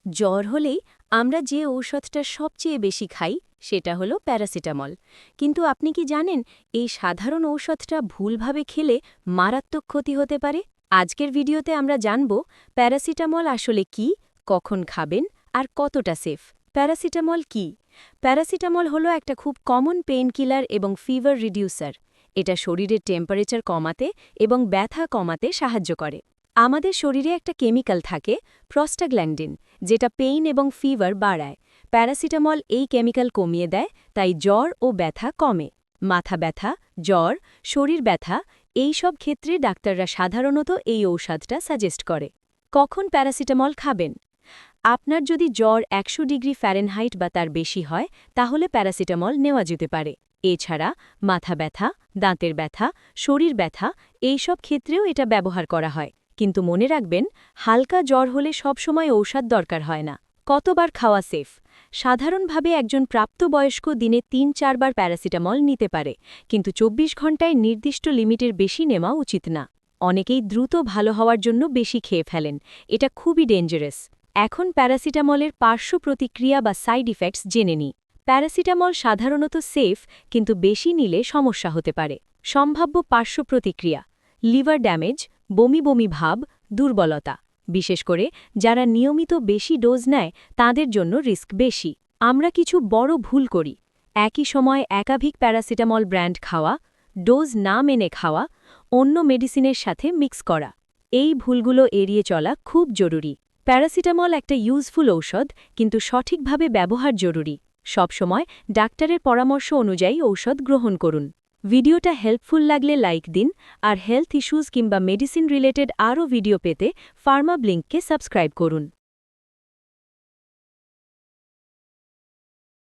জ্বর হলেই আমরা যে ঔষধটা সবচেয়ে বেশি খাই সেটা হলো প্যারাসিটামল। কিন্তু আপনি কি জানেন এই সাধারণ ঔষধটা ভুলভাবে খেলে মারাত্মক ক্ষতি হতে পারে? আজকের ভিডিওতে আমরা জানব প্যারাসিটামল আসলে কি, কখন খাবেন আর কতটা সেফ। প্যারাসিটামল কি? প্যারাসিটামল হলো একটা খুব কমন পেইনকিলার এবং ফিভার রিডিউসার। এটা শরীরের টেম্পারেচার কমাতে এবং ব্যথা কমাতে সাহায্য করে। আমাদের শরীরে একটা কেমিক্যাল থাকে, প্রস্টাগ্ল্যান্ডিন, যেটা পেইন এবং ফিভার বাড়ায়। প্যারাসিটামল এই কেমিক্যাল কমিয়ে দেয়, তাই জ্বর ও ব্যথা কমে। মাথা ব্যথা, জ্বর, শরীর ব্যথা এই সব ক্ষেত্রে ডাক্তাররা সাধারণত এই ঔষধটা সাজেস্ট করে। কখন প্যারাসিটামল খাবেন? আপনার যদি জ্বর 100 ডিগ্রি ফ্যারেনহাইট বা তার বেশি হয় তাহলে প্যারাসিটামল নেওয়া যেতে পারে। এছাড়া মাথা ব্যথা, দাঁতের ব্যথা, শরীর ব্যথা এইসব ক্ষেত্রেও এটা ব্যবহার করা হয়। কিন্তু মনে রাখবেন, হালকা জ্বর হলে সবসময় ঔষধ দরকার হয় না। কতবার খাওয়া সেফ? সাধারণভাবে একজন প্রাপ্তবয়স্ক দিনে ৩-৪ বার প্যারাসিটামল নিতে পারে, কিন্তু ২৪ ঘণ্টায় নির্দিষ্ট লিমিটের বেশি নেওয়া উচিত না। অনেকেই দ্রুত ভালো হওয়ার জন্য বেশি খেয়ে ফেলেন, এটা খুবই ডেঞ্জারাস। এখন প্যারাসিটামলের পার্শ্ব প্রতিক্রিয়া বা সাইড ইফেক্টস জেনে নিই। প্যারাসিটামল সাধারণত সেফ, কিন্তু বেশি নিলে সমস্যা হতে পারে। সম্ভাব্য পার্শ্ব প্রতিক্রিয়া: লিভার ড্যামেজ, বমি বমি ভাব, দুর্বলতা। বিশেষ করে যারা নিয়মিত বেশি ডোজ নেয় তাদের জন্য রিস্ক বেশি। আমরা কিছু বড় ভুল করি: একই সময়ে একাধিক প্যারাসিটামল ব্র্যান্ড খাওয়া, ডোজ না মেনে খাওয়া, অন্য মেডিসিনের সাথে মিক্স করা। এই ভুলগুলো এড়িয়ে চলা খুব জরুরি। প্যারাসিটামল একটা ইউজফুল ঔষধ, কিন্তু সঠিকভাবে ব্যবহার জরুরি। সবসময় ডাক্তারের পরামর্শ অনুযায়ী ঔষধ গ্রহণ করুন। ভিডিওটা হেল্পফুল লাগলে লাইক দিন, আর হেলথ ইস্যুস কিংবা মেডিসিন রিলেটেড আরও ভিডিও পেতে ফার্মা ব্লিঙ্ককে সাবস্ক্রাইব করুন।